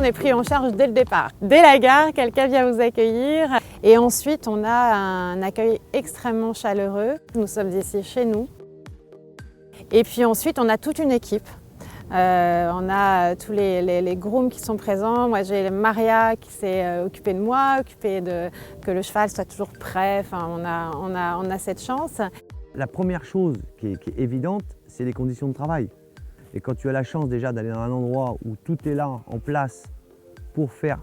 On est pris en charge dès le départ. Dès la gare, quelqu'un vient vous accueillir. Et ensuite, on a un accueil extrêmement chaleureux. Nous sommes ici chez nous. Et puis ensuite, on a toute une équipe. On a tous les grooms qui sont présents. Moi, j'ai Maria qui s'est occupée de moi, que le cheval soit toujours prêt. Enfin, on a cette chance. La première chose qui est évidente, c'est les conditions de travail. Et quand tu as la chance déjà d'aller dans un endroit où tout est là en place pour faire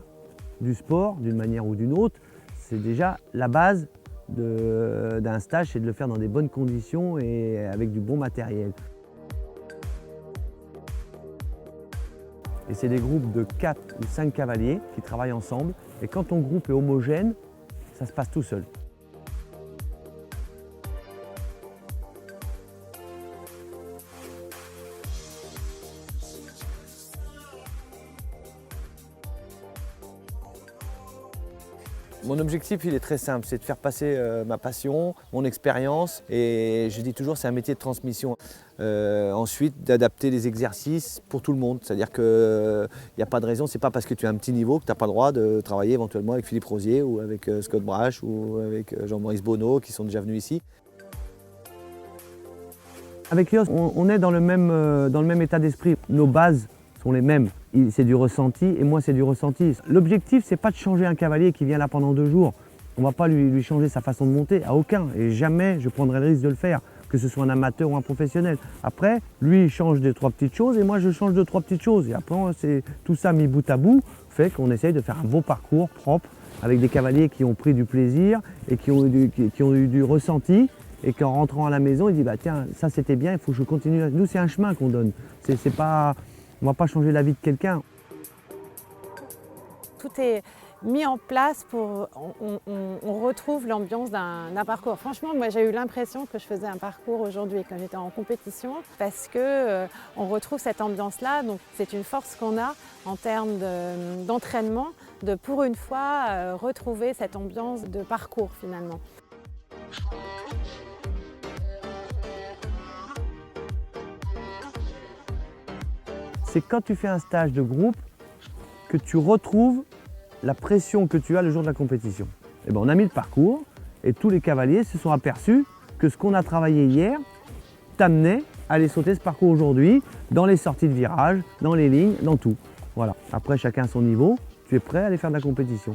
du sport d'une manière ou d'une autre, c'est déjà la base d'un stage, c'est de le faire dans des bonnes conditions et avec du bon matériel. Et c'est des groupes de 4 ou 5 cavaliers qui travaillent ensemble. Et quand ton groupe est homogène, ça se passe tout seul. Mon objectif, il est très simple, c'est de faire passer ma passion, mon expérience, et je dis toujours, c'est un métier de transmission. Ensuite, d'adapter les exercices pour tout le monde, c'est-à-dire qu'il n'y a pas de raison, c'est pas parce que tu as un petit niveau que tu n'as pas le droit de travailler éventuellement avec Philippe Rosier ou avec Scott Brash ou avec Jean-Maurice Bonneau qui sont déjà venus ici. Avec Lios, on est dans le même état d'esprit, nos bases sont les mêmes. C'est du ressenti et moi c'est du ressenti. L'objectif c'est pas de changer un cavalier qui vient là pendant 2 jours. On va pas lui changer sa façon de monter, à aucun. Et jamais je prendrai le risque de le faire, que ce soit un amateur ou un professionnel. Après, lui il change 2-3 petites choses et moi je change 2-3 petites choses. Et après tout ça mis bout à bout fait qu'on essaye de faire un beau parcours propre avec des cavaliers qui ont pris du plaisir et qui ont eu du ressenti. Et qu'en rentrant à la maison, il dit bah tiens, ça c'était bien, il faut que je continue. Nous c'est un chemin qu'on donne. C'est pas... On ne va pas changer la vie de quelqu'un. Tout est mis en place pour on retrouve l'ambiance d'un parcours. Franchement, moi j'ai eu l'impression que je faisais un parcours aujourd'hui quand j'étais en compétition parce que on retrouve cette ambiance-là. Donc c'est une force qu'on a en termes d'entraînement de pour une fois retrouver cette ambiance de parcours finalement. C'est quand tu fais un stage de groupe que tu retrouves la pression que tu as le jour de la compétition. Et ben on a mis le parcours et tous les cavaliers se sont aperçus que ce qu'on a travaillé hier t'amenait à aller sauter ce parcours aujourd'hui dans les sorties de virage, dans les lignes, dans tout. Voilà. Après chacun à son niveau, tu es prêt à aller faire de la compétition.